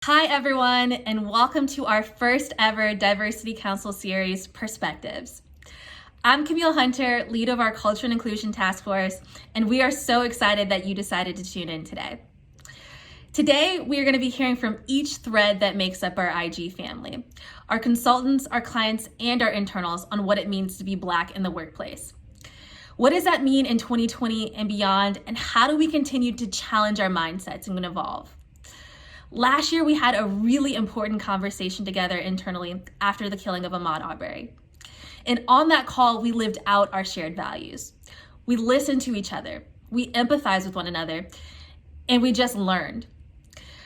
Hi, everyone, and welcome to our first ever Diversity Council series, Perspectives. I'm Camille Hunter, lead of our Culture and Inclusion Task Force, and we are so excited that you decided to tune in today. Today, we are going to be hearing from each thread that makes up our IG family, our consultants, our clients, and our internals on what it means to be Black in the workplace. What does that mean in 2020 and beyond, and how do we continue to challenge our mindsets and evolve? Last year, we had a really important conversation together internally after the killing of Ahmaud Arbery. And on that call, we lived out our shared values. We listened to each other, we empathized with one another, and we just learned.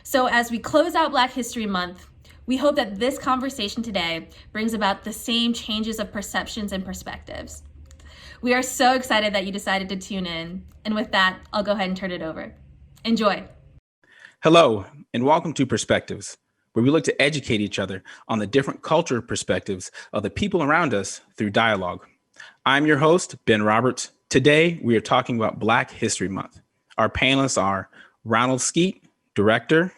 So as we close out Black History Month, we hope that this conversation today brings about the same changes of perceptions and perspectives. We are so excited that you decided to tune in. And with that, I'll go ahead and turn it over. Enjoy. Hello, and welcome to Perspectives, where we look to educate each other on the different culture perspectives of the people around us through dialogue. I'm your host, Ben Roberts. Today, we are talking about Black History Month. Our panelists are Ronald Skeet, Director,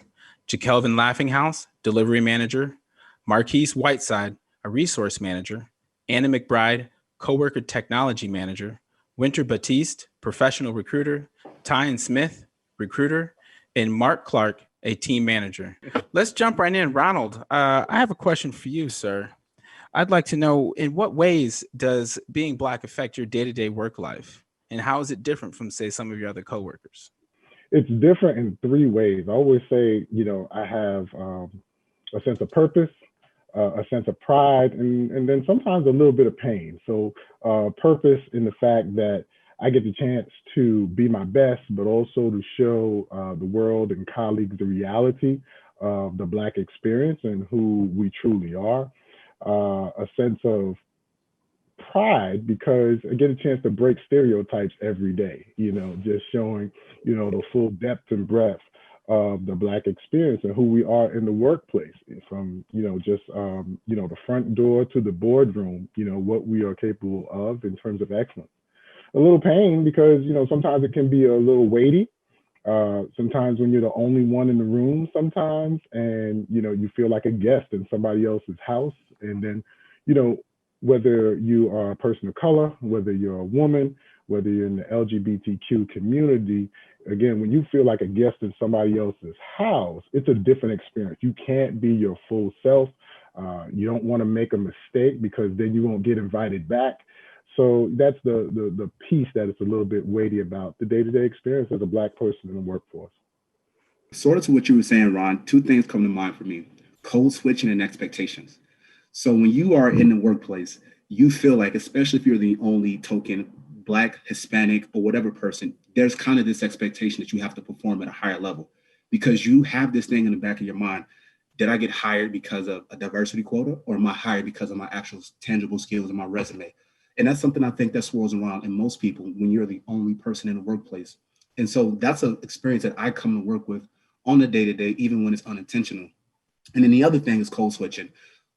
Jakelvin Laughinghouse, Delivery Manager, Marquise Whiteside, a Resource Manager, Anna McBride, Coworker Technology Manager, Winter Batiste, Professional Recruiter, Tyan Smith, Recruiter, and Mark Clark, a team manager. Let's jump right in. Ronald, I have a question for you, sir. I'd like to know, in what ways does being Black affect your day-to-day work life? And how is it different from, say, some of your other coworkers? It's different in three ways. I always say, I have a sense of purpose, a sense of pride, and then sometimes a little bit of pain. So purpose in the fact that I get the chance to be my best, but also to show the world and colleagues the reality of the Black experience and who we truly are. A sense of pride because I get a chance to break stereotypes every day, just showing, the full depth and breadth of the Black experience and who we are in the workplace from, the front door to the boardroom, what we are capable of in terms of excellence. A little pain because, sometimes it can be a little weighty. Sometimes when you're the only one in the room sometimes, and, you feel like a guest in somebody else's house. And then, whether you are a person of color, whether you're a woman, whether you're in the LGBTQ community, again, when you feel like a guest in somebody else's house, it's a different experience. You can't be your full self. You don't want to make a mistake because then you won't get invited back. So that's the piece that is a little bit weighty about the day-to-day experience as a Black person in the workforce. Sort of to what you were saying, Ron, two things come to mind for me: code switching and expectations. So when you are in the workplace, you feel like, especially if you're the only token Black, Hispanic, or whatever person, there's kind of this expectation that you have to perform at a higher level because you have this thing in the back of your mind. Did I get hired because of a diversity quota, or am I hired because of my actual tangible skills and my resume? And that's something I think that swirls around in most people when you're the only person in the workplace. And so that's an experience that I come to work with on the day-to-day, even when it's unintentional. And then the other thing is code switching.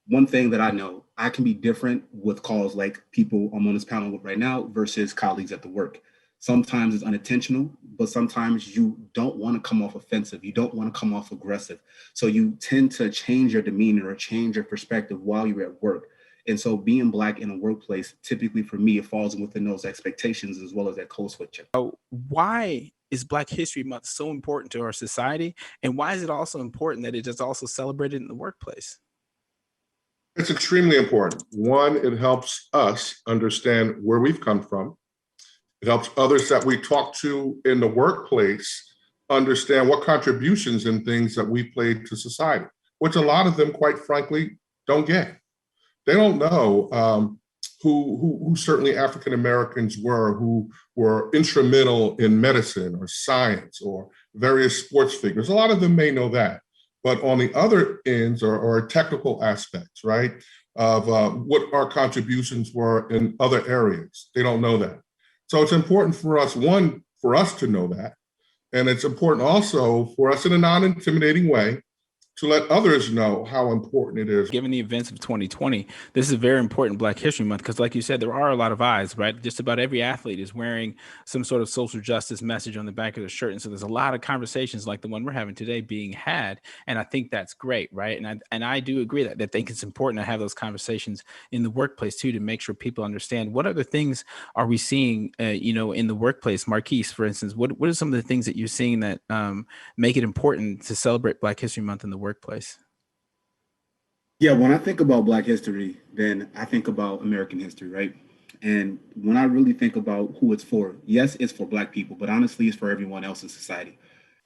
One thing that I know, I can be different with calls like people I'm on this panel with right now versus colleagues at the work. Sometimes it's unintentional, but sometimes you don't want to come off offensive. You don't want to come off aggressive. So you tend to change your demeanor or change your perspective while you're at work. And so being Black in a workplace, typically for me, it falls within those expectations as well as that code switching. Why is Black History Month so important to our society? And why is it also important that it is also celebrated in the workplace? It's extremely important. One, it helps us understand where we've come from. It helps others that we talk to in the workplace understand what contributions and things that we played to society, which a lot of them, quite frankly, don't get. They don't know who certainly African Americans were, who were instrumental in medicine or science or various sports figures. A lot of them may know that. But on the other ends are technical aspects, right, of what our contributions were in other areas. They don't know that. So it's important for us, one, for us to know that. And it's important also for us in a non-intimidating way to let others know how important it is. Given the events of 2020, this is a very important Black History Month because, like you said, there are a lot of eyes, right? Just about every athlete is wearing some sort of social justice message on the back of their shirt. And so there's a lot of conversations like the one we're having today being had. And I think that's great, right? And I do agree that I think it's important to have those conversations in the workplace too, to make sure people understand what other things are we seeing, in the workplace. Marquise, for instance, what are some of the things that you're seeing that make it important to celebrate Black History Month in the workplace? Yeah, when I think about Black history, then I think about American history, right? And when I really think about who it's for, yes, it's for Black people, but honestly, it's for everyone else in society.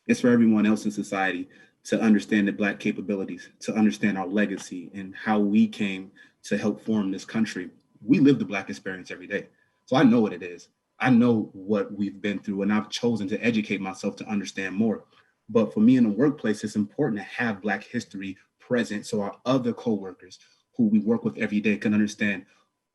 It's for everyone else in society to understand the Black capabilities, to understand our legacy and how we came to help form this country. We live the Black experience every day. So I know what it is. I know what we've been through, and I've chosen to educate myself to understand more. But for me in the workplace, it's important to have Black history present so our other coworkers who we work with every day can understand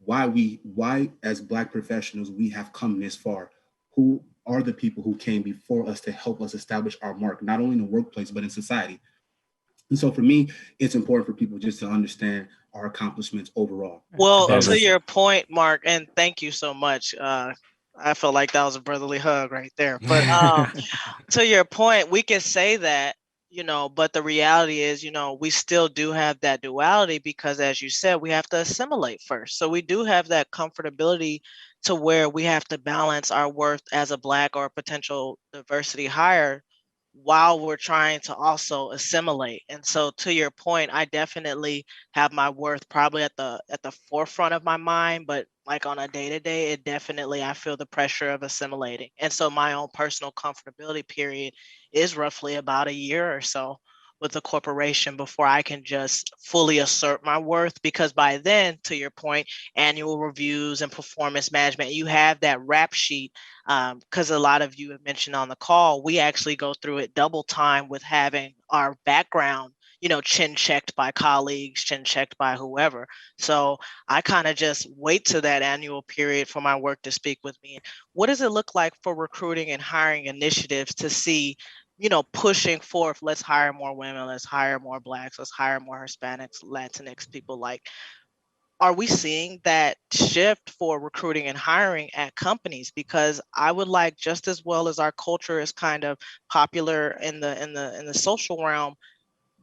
why as Black professionals we have come this far. Who are the people who came before us to help us establish our mark, not only in the workplace, but in society. And so for me, it's important for people just to understand our accomplishments overall. Well, That to was- your point, Mark, and thank you so much. I felt like that was a brotherly hug right there. But to your point, we can say that, but the reality is, we still do have that duality because, as you said, we have to assimilate first. So we do have that comfortability to where we have to balance our worth as a Black or potential diversity hire while we're trying to also assimilate. And so to your point, I definitely have my worth probably at the forefront of my mind, but like on a day-to-day, I feel the pressure of assimilating. And so my own personal comfortability period is roughly about a year or so with the corporation before I can just fully assert my worth, because by then, to your point, annual reviews and performance management, you have that rap sheet. Because a lot of you have mentioned on the call, we actually go through it double time with having our background, chin checked by colleagues, chin checked by whoever. So I kind of just wait to that annual period for my work to speak with me. What does it look like for recruiting and hiring initiatives to see, pushing forth, let's hire more women, let's hire more Blacks, let's hire more Hispanics, Latinx people? Like, are we seeing that shift for recruiting and hiring at companies? Because I would like, just as well as our culture is kind of popular in the social realm,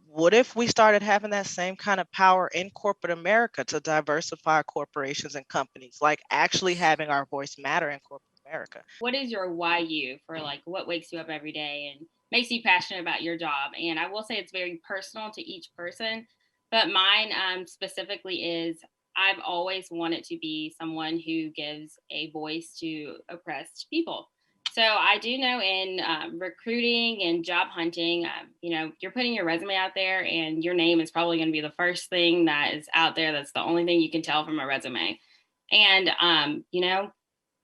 what if we started having that same kind of power in corporate America to diversify corporations and companies, like actually having our voice matter in corporate America? What is your why you for what wakes you up every day and makes you passionate about your job? And I will say it's very personal to each person, but mine specifically is I've always wanted to be someone who gives a voice to oppressed people. So I do know in recruiting and job hunting, you're putting your resume out there and your name is probably going to be the first thing that is out there. That's the only thing you can tell from a resume. And,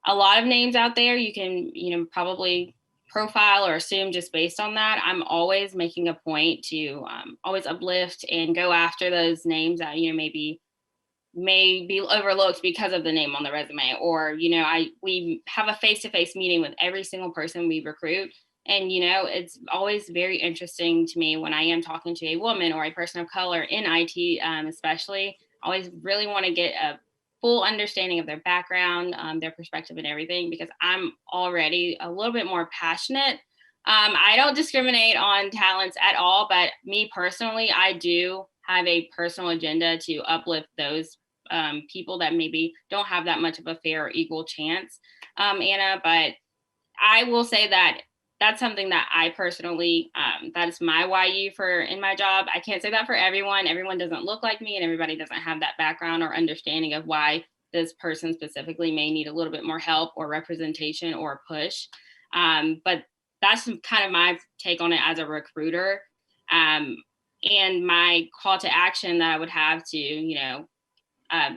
a lot of names out there you can, probably profile or assume just based on that. I'm always making a point to always uplift and go after those names that, may be overlooked because of the name on the resume, or we have a face-to-face meeting with every single person we recruit, and it's always very interesting to me when I am talking to a woman or a person of color in IT, especially. I always really want to get a full understanding of their background, their perspective and everything, because I'm already a little bit more passionate. I don't discriminate on talents at all, but me personally, I do have a personal agenda to uplift those people that maybe don't have that much of a fair or equal chance, Anna. But I will say that that's something that I personally, that is my YU for in my job. I can't say that for everyone. Everyone doesn't look like me and everybody doesn't have that background or understanding of why this person specifically may need a little bit more help or representation or push. But that's kind of my take on it as a recruiter. And my call to action that I would have to,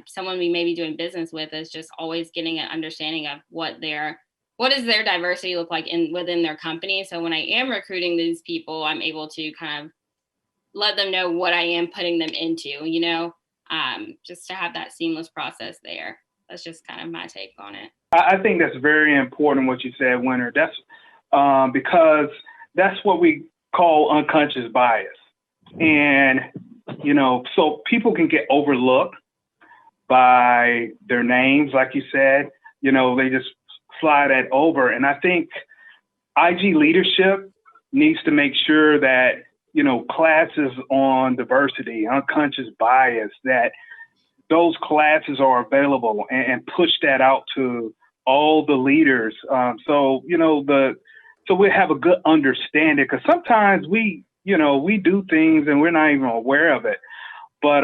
someone we may be doing business with is just always getting an understanding of what does their diversity look like within their company. So when I am recruiting these people, I'm able to kind of let them know what I am putting them into, just to have that seamless process there. That's just kind of my take on it. I think that's very important what you said, Winter. That's because that's what we call unconscious bias. And, so people can get overlooked by their names, like you said, they just fly that over. And I think IG leadership needs to make sure that, classes on diversity, unconscious bias, that those classes are available and push that out to all the leaders. So we have a good understanding, because sometimes we do things and we're not even aware of it. But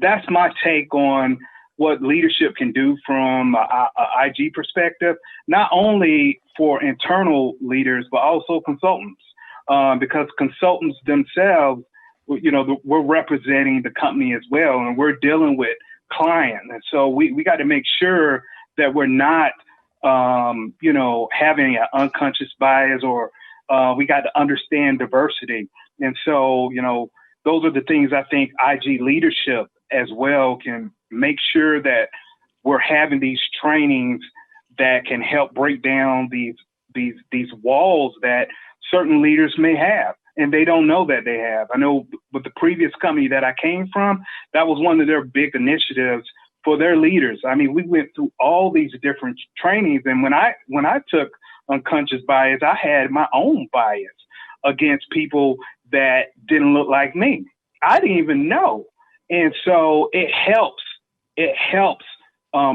that's my take on what leadership can do from a IG perspective, not only for internal leaders, but also consultants, because consultants themselves, we're representing the company as well, and we're dealing with clients. And so we got to make sure that we're not, having an unconscious bias, or we got to understand diversity. And so, those are the things I think IG leadership as well can make sure that we're having these trainings that can help break down these walls that certain leaders may have, and they don't know that they have. I know with the previous company that I came from, that was one of their big initiatives for their leaders. I mean, we went through all these different trainings, and when I took unconscious bias, I had my own bias against people that didn't look like me. I didn't even know. And so it helps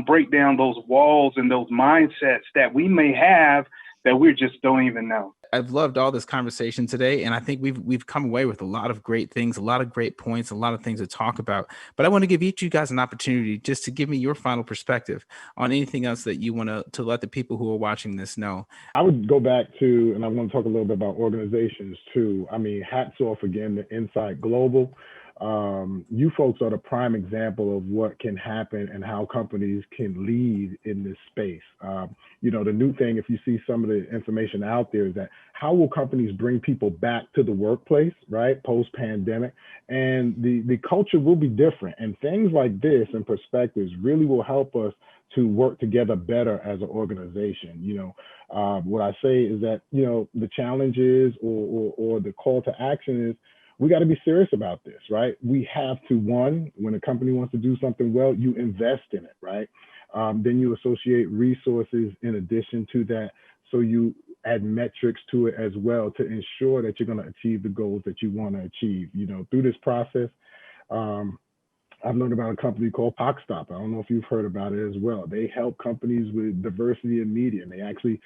break down those walls and those mindsets that we may have that we just don't even know. I've loved all this conversation today, and I think we've come away with a lot of great things, a lot of great points, a lot of things to talk about. But I want to give each of you guys an opportunity just to give me your final perspective on anything else that you want to let the people who are watching this know. I would go back to, and I want to talk a little bit about organizations too. I mean, hats off again to Insight Global. You folks are the prime example of what can happen and how companies can lead in this space. The new thing, if you see some of the information out there, is that how will companies bring people back to the workplace, right, post-pandemic? And the culture will be different. And things like this and perspectives really will help us to work together better as an organization. What I say is that, the challenge is, or the call to action is, we got to be serious about this, right? We have to, one, when a company wants to do something well, you invest in it, right? Then you associate resources in addition to that. So you add metrics to it as well to ensure that you're going to achieve the goals that you want to achieve. Through this process, I've learned about a company called PocStop. I don't know if you've heard about it as well. They help companies with diversity in media, and they actually,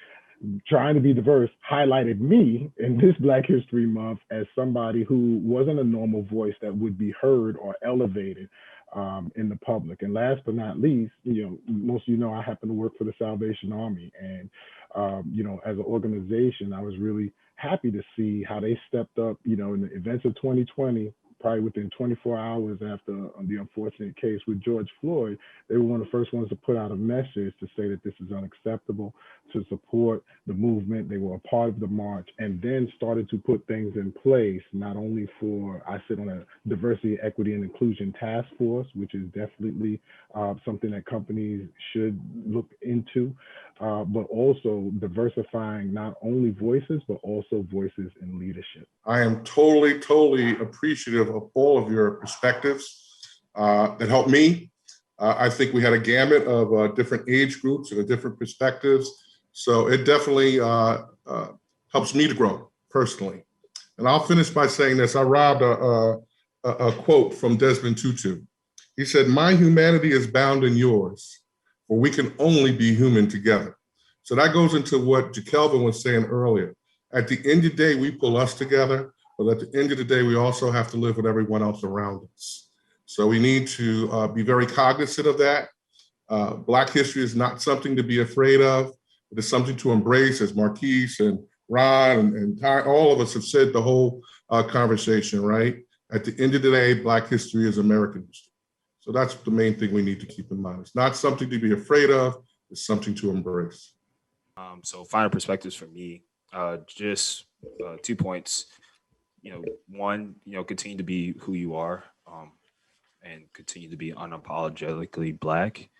trying to be diverse, highlighted me in this Black History Month as somebody who wasn't a normal voice that would be heard or elevated in the public. And last but not least, most of you know I happen to work for the Salvation Army. And, as an organization, I was really happy to see how they stepped up, in the events of 2020, probably within 24 hours after the unfortunate case with George Floyd. They were one of the first ones to put out a message to say that this is unacceptable, to support the movement. They were a part of the march, and then started to put things in place, not only for, I sit on a diversity, equity, and inclusion task force, which is definitely something that companies should look into, but also diversifying not only voices, but also voices in leadership. I am totally appreciative of all of your perspectives that helped me. I think we had a gamut of different age groups and different perspectives. So it definitely helps me to grow personally. And I'll finish by saying this. I robbed a quote from Desmond Tutu. He said, "My humanity is bound in yours, for we can only be human together." So that goes into what JaKelvin was saying earlier. At the end of the day, we pull us together, but at the end of the day, we also have to live with everyone else around us. So we need to be very cognizant of that. Black history is not something to be afraid of. It is something to embrace, as Marquise and Ron and Ty, all of us have said the whole conversation, right? At the end of the day, Black history is American history. So that's the main thing we need to keep in mind. It's not something to be afraid of, it's something to embrace. So final perspectives for me, just 2 points. One, continue to be who you are, and continue to be unapologetically Black.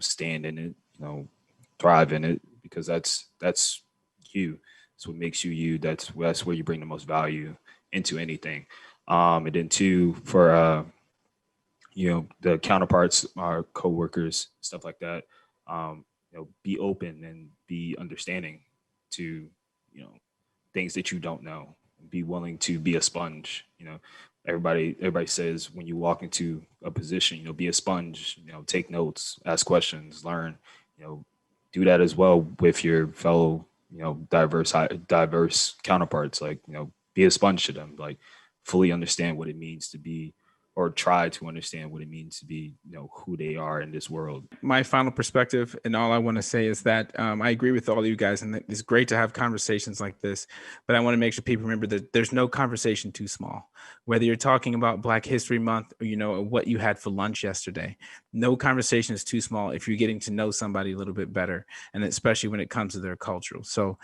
Stand in it, thrive in it, because that's you. That's what makes you you. That's where you bring the most value, into anything. And then two, for the counterparts, our coworkers, stuff like that, be open and be understanding to things that you don't know. Be willing to be a sponge. Everybody says when you walk into a position, be a sponge. Take notes, ask questions, learn. Do that as well with your fellow diverse counterparts. Like be a sponge to them. Like fully understand what it means to be, or try to understand what it means to be, who they are in this world. My final perspective, and all I want to say is that I agree with all of you guys, and it's great to have conversations like this, but I want to make sure people remember that there's no conversation too small. Whether you're talking about Black History Month or, what you had for lunch yesterday, no conversation is too small if you're getting to know somebody a little bit better, and especially when it comes to their cultural. So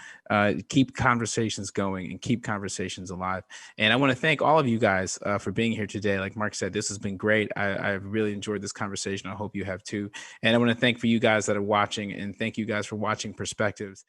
keep conversations going and keep conversations alive. And I want to thank all of you guys for being here today. Like Mark said, this has been great. I've really enjoyed this conversation. I hope you have too. And I want to thank for you guys that are watching, and thank you guys for watching Perspectives.